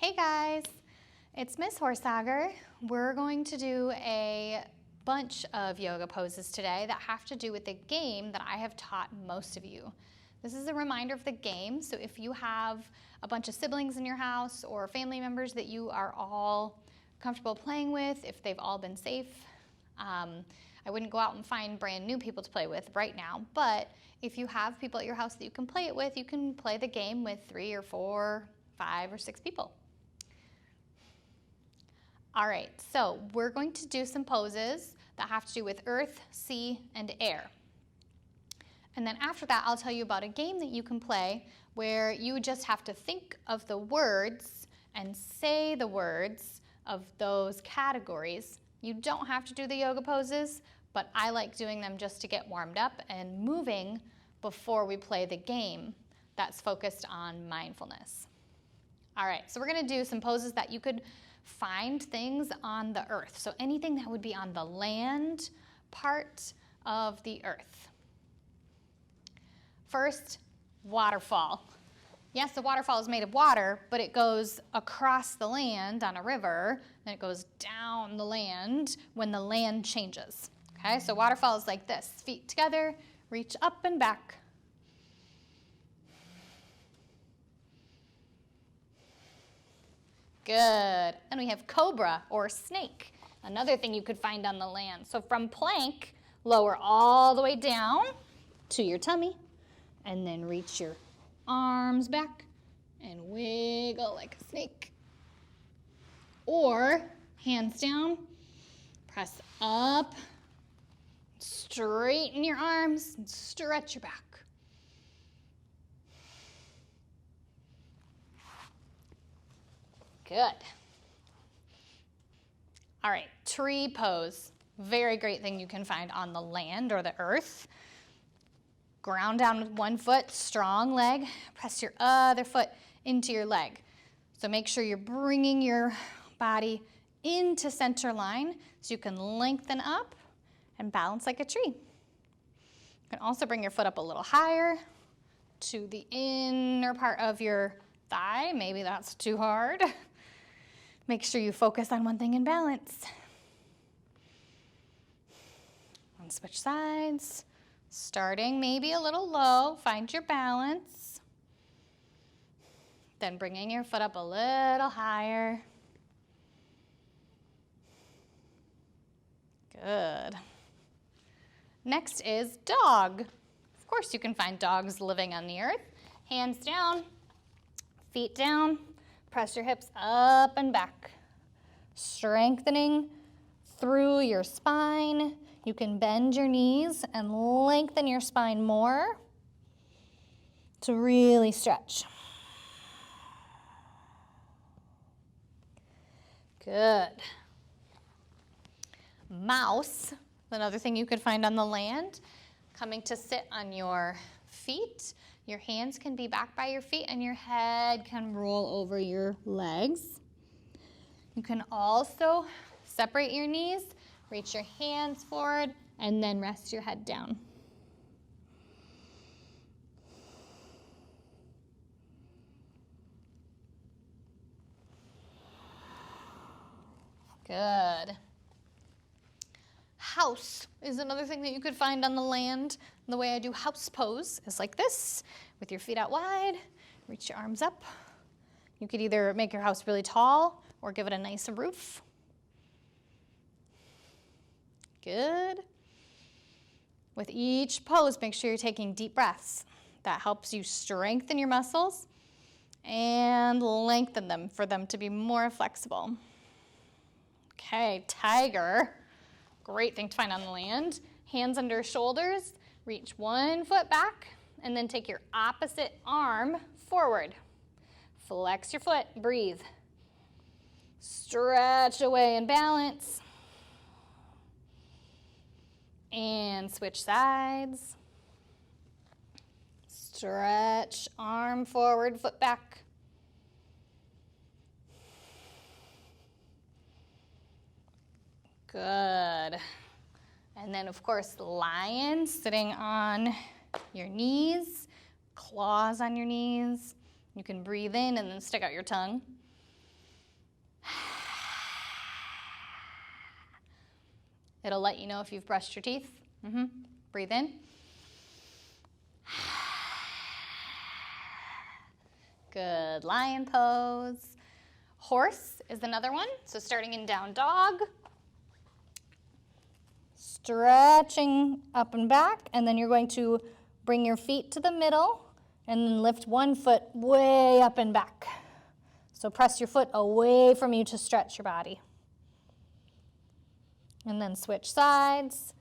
Hey guys, it's Miss Horsager. We're going to do a bunch of yoga poses today that have to do with the game that I have taught most of you. This is a reminder of the game, so if you have a bunch of siblings in your house or family members that you are all comfortable playing with, if they've all been safe, I wouldn't go out and find brand new people to play with right now, but if you have people at your house that you can play it with, you can play the game with 3 or 4, 5 or 6 people. All right, so we're going to do some poses that have to do with earth, sea, and air. And then after that, I'll tell you about a game that you can play where you just have to think of the words and say the words of those categories. You don't have to do the yoga poses, but I like doing them just to get warmed up and moving before we play the game that's focused on mindfulness. All right, so we're gonna do some poses that you could find things on the earth. So anything that would be on the land part of the earth. First, waterfall. Yes, the waterfall is made of water, but it goes across the land on a river, and it goes down the land when the land changes. Okay, so waterfall is like this. Feet together, reach up and back. Good. And we have cobra or snake, another thing you could find on the land. So from plank, lower all the way down to your tummy, and then reach your arms back and wiggle like a snake. Or hands down, press up, straighten your arms, and stretch your back. Good. All right, tree pose. Very great thing you can find on the land or the earth. Ground down with one foot, strong leg. Press your other foot into your leg. So make sure you're bringing your body into center line so you can lengthen up and balance like a tree. You can also bring your foot up a little higher to the inner part of your thigh. Maybe that's too hard. Make sure you focus on one thing and balance. And switch sides. Starting maybe a little low, find your balance. Then bringing your foot up a little higher. Good. Next is dog. Of course you can find dogs living on the earth. Hands down, feet down. Press your hips up and back, strengthening through your spine. You can bend your knees and lengthen your spine more to really stretch. Good. Mouse, another thing you could find on the land, coming to sit on your feet. Your hands can be back by your feet and your head can roll over your legs. You can also separate your knees, reach your hands forward, and then rest your head down. Good. House is another thing that you could find on the land. The way I do house pose is like this, with your feet out wide, reach your arms up. You could either make your house really tall or give it a nice roof. Good. With each pose, make sure you're taking deep breaths. That helps you strengthen your muscles and lengthen them for them to be more flexible. Okay, tiger. Great thing to find on the land. Hands under shoulders, reach one foot back, and then take your opposite arm forward. Flex your foot, breathe. Stretch away and balance. And switch sides. Stretch, arm forward, foot back. Good. And then, of course, lion, sitting on your knees, claws on your knees. You can breathe in and then stick out your tongue. It'll let you know if you've brushed your teeth. Breathe in. Good. Lion pose. Horse is another one. So starting in down dog. Stretching up and back, and then you're going to bring your feet to the middle and then lift one foot way up and back. So press your foot away from you to stretch your body. And then switch sides.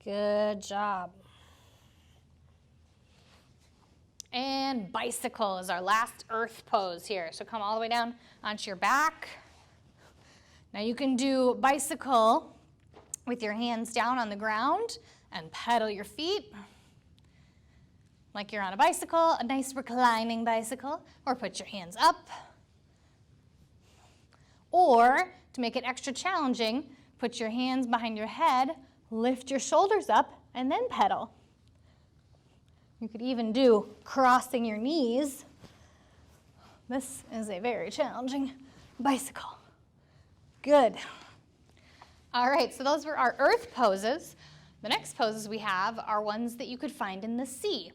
Good job. And bicycle is our last earth pose here. So come all the way down onto your back. Now you can do bicycle with your hands down on the ground and pedal your feet like you're on a bicycle, a nice reclining bicycle, or put your hands up. Or, to make it extra challenging, put your hands behind your head, lift your shoulders up, and then pedal. You could even do crossing your knees. This is a very challenging bicycle. Good. All right, so those were our earth poses. The next poses we have are ones that you could find in the sea.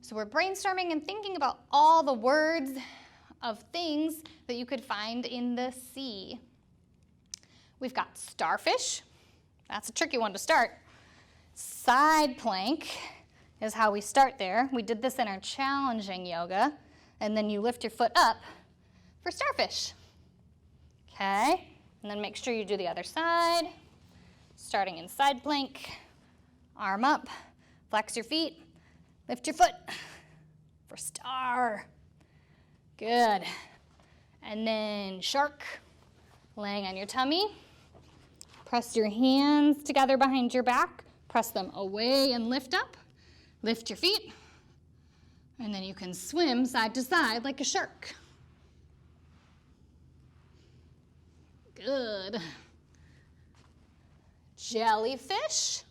So we're brainstorming and thinking about all the words of things that you could find in the sea. We've got starfish. That's a tricky one to start. Side plank is how we start there. We did this in our challenging yoga. And then you lift your foot up for starfish. Okay? And then make sure you do the other side. Starting in side plank. Arm up. Flex your feet. Lift your foot for star. Good. And then shark. Laying on your tummy. Press your hands together behind your back. Press them away and lift up. Lift your feet. And then you can swim side to side like a shark. Good. Jellyfish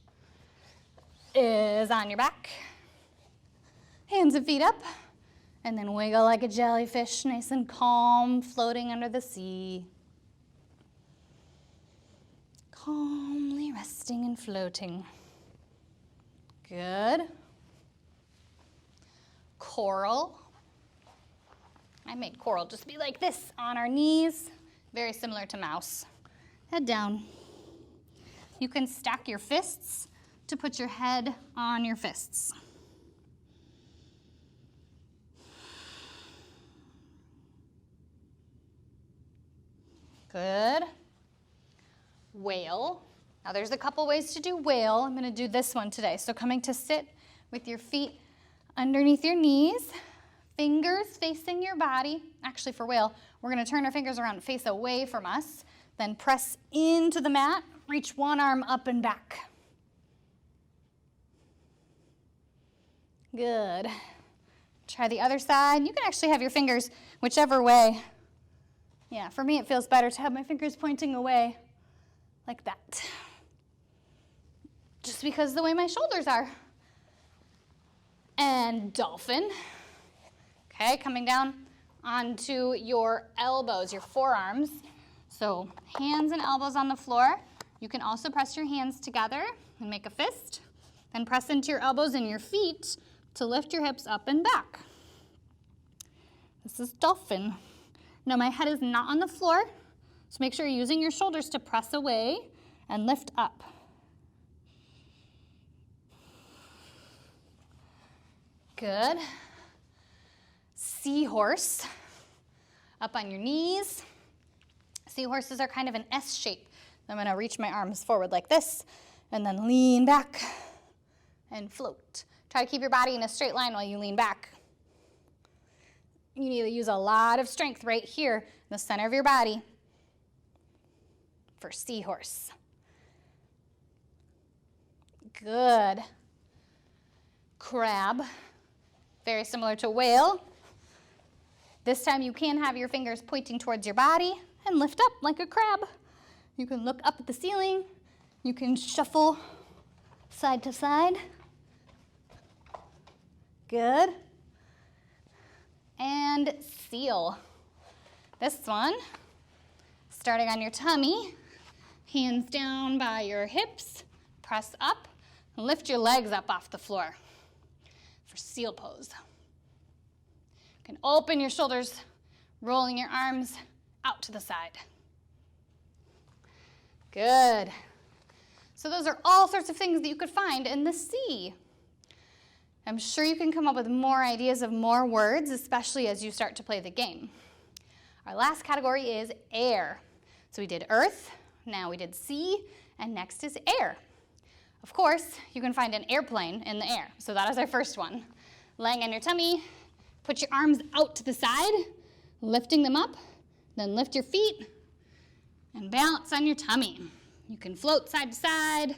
is on your back. Hands and feet up. And then wiggle like a jellyfish, nice and calm, floating under the sea. Calmly resting and floating. Good. Coral. I made coral just be like this on our knees. Very similar to mouse. Head down. You can stack your fists to put your head on your fists. Good. Whale. Now there's a couple ways to do whale. I'm going to do this one today. So coming to sit with your feet underneath your knees, fingers facing your body. Actually for whale, we're going to turn our fingers around and face away from us. Then press into the mat, reach one arm up and back. Good. Try the other side. You can actually have your fingers whichever way. Yeah, for me it feels better to have my fingers pointing away like that. Just because the way my shoulders are. And dolphin. Okay, coming down onto your elbows, your forearms. So hands and elbows on the floor. You can also press your hands together and make a fist. Then press into your elbows and your feet to lift your hips up and back. This is dolphin. Now my head is not on the floor, so make sure you're using your shoulders to press away and lift up. Good. Seahorse. Up on your knees. Seahorses are kind of an S shape. I'm going to reach my arms forward like this and then lean back and float. Try to keep your body in a straight line while you lean back. You need to use a lot of strength right here in the center of your body for seahorse. Good. Crab. Very similar to whale. This time you can have your fingers pointing towards your body and lift up like a crab. You can look up at the ceiling. You can shuffle side to side. Good. And seal. This one, starting on your tummy, hands down by your hips, press up, and lift your legs up off the floor for seal pose. You can open your shoulders, rolling your arms out to the side. Good. So those are all sorts of things that you could find in the sea. I'm sure you can come up with more ideas of more words, especially as you start to play the game. Our last category is air. So we did earth, now we did sea, and next is air. Of course, you can find an airplane in the air. So that is our first one. Laying on your tummy, put your arms out to the side, lifting them up, then lift your feet, and balance on your tummy. You can float side to side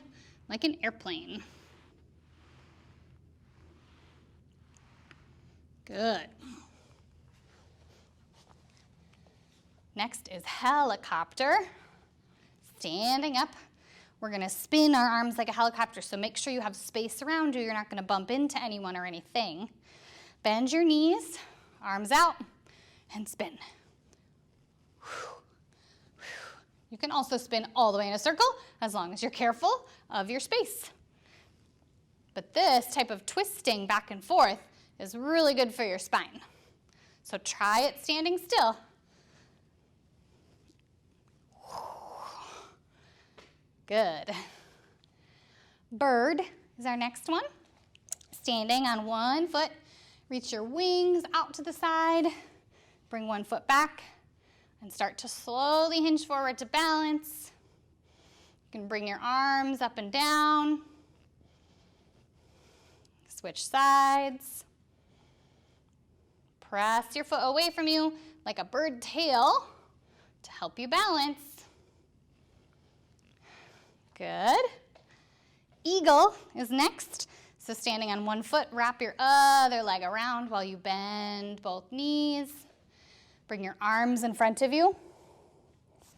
like an airplane. Good. Next is helicopter. Standing up. We're going to spin our arms like a helicopter, so make sure you have space around you. You're not going to bump into anyone or anything. Bend your knees, arms out, and spin. You can also spin all the way in a circle as long as you're careful of your space. But this type of twisting back and forth is really good for your spine. So try it standing still. Good. Bird is our next one. Standing on one foot, reach your wings out to the side, bring one foot back, and start to slowly hinge forward to balance. You can bring your arms up and down. Switch sides. Press your foot away from you like a bird tail to help you balance. Good. Eagle is next. So standing on one foot, wrap your other leg around while you bend both knees. Bring your arms in front of you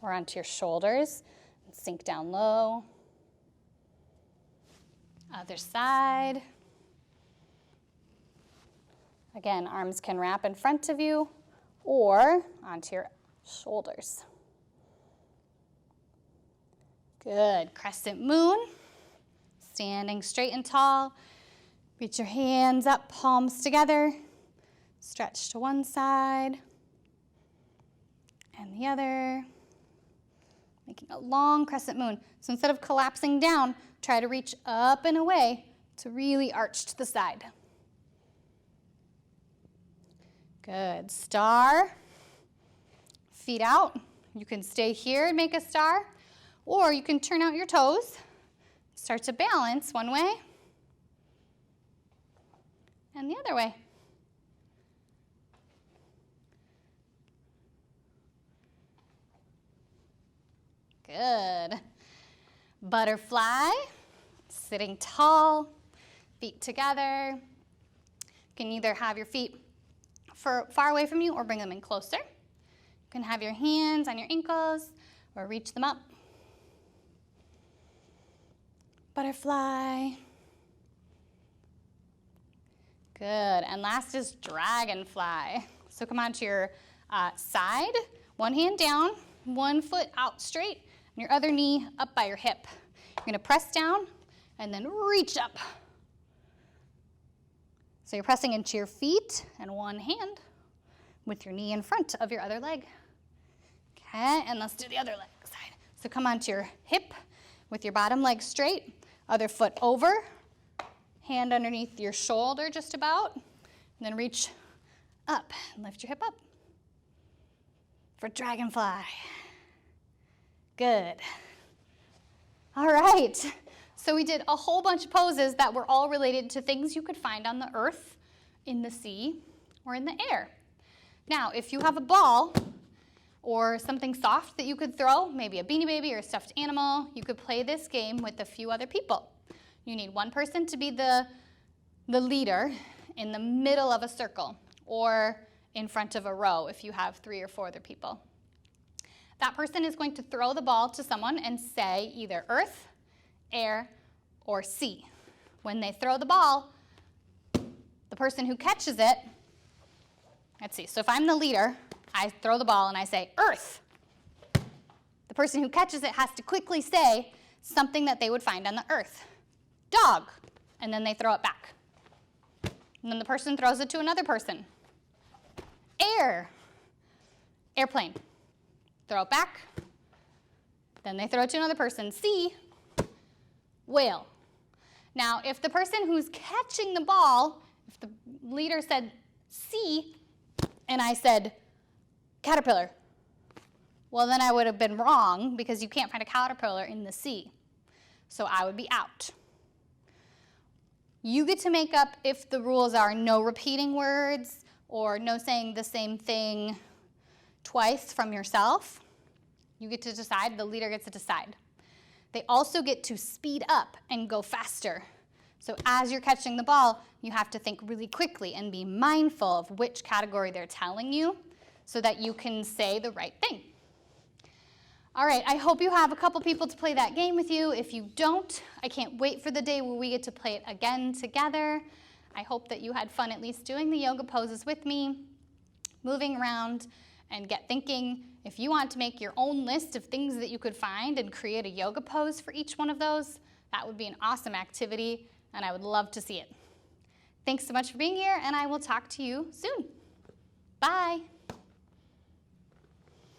or onto your shoulders and sink down low. Other side. Again, arms can wrap in front of you or onto your shoulders. Good. Crescent moon. Standing straight and tall. Reach your hands up, palms together. Stretch to one side and the other. Making a long crescent moon. So instead of collapsing down, try to reach up and away to really arch to the side. Good. Star. Feet out. You can stay here and make a star, or you can turn out your toes. Start to balance one way and the other way. Good. Butterfly. Sitting tall, feet together. You can either have your feet far away from you or bring them in closer. You can have your hands on your ankles or reach them up. Butterfly. Good. And last is dragonfly. So come onto your side, one hand down, one foot out straight, and your other knee up by your hip. You're going to press down and then reach up. So you're pressing into your feet and one hand with your knee in front of your other leg. Okay, and let's do the other leg side. So come onto your hip with your bottom leg straight, other foot over, hand underneath your shoulder just about, and then reach up and lift your hip up for dragonfly. Good. All right. So we did a whole bunch of poses that were all related to things you could find on the earth, in the sea, or in the air. Now, if you have a ball or something soft that you could throw, maybe a Beanie Baby or a stuffed animal, you could play this game with a few other people. You need one person to be the leader in the middle of a circle or in front of a row if you have 3 or 4 other people. That person is going to throw the ball to someone and say either earth, air, or sea. When they throw the ball, the person who catches it, let's see, so if I'm the leader, I throw the ball and I say, earth. The person who catches it has to quickly say something that they would find on the earth. Dog. And then they throw it back. And then the person throws it to another person. Air. Airplane. Throw it back. Then they throw it to another person. Sea. Whale. Now, if the person who's catching the ball, if the leader said sea, and I said caterpillar, well, then I would have been wrong because you can't find a caterpillar in the sea. So I would be out. You get to make up if the rules are no repeating words or no saying the same thing twice from yourself. You get to decide, the leader gets to decide. They also get to speed up and go faster. So as you're catching the ball, you have to think really quickly and be mindful of which category they're telling you so that you can say the right thing. All right, I hope you have a couple people to play that game with you. If you don't, I can't wait for the day where we get to play it again together. I hope that you had fun at least doing the yoga poses with me, moving around, and get thinking. If you want to make your own list of things that you could find and create a yoga pose for each one of those, that would be an awesome activity, and I would love to see it. Thanks so much for being here, and I will talk to you soon. Bye.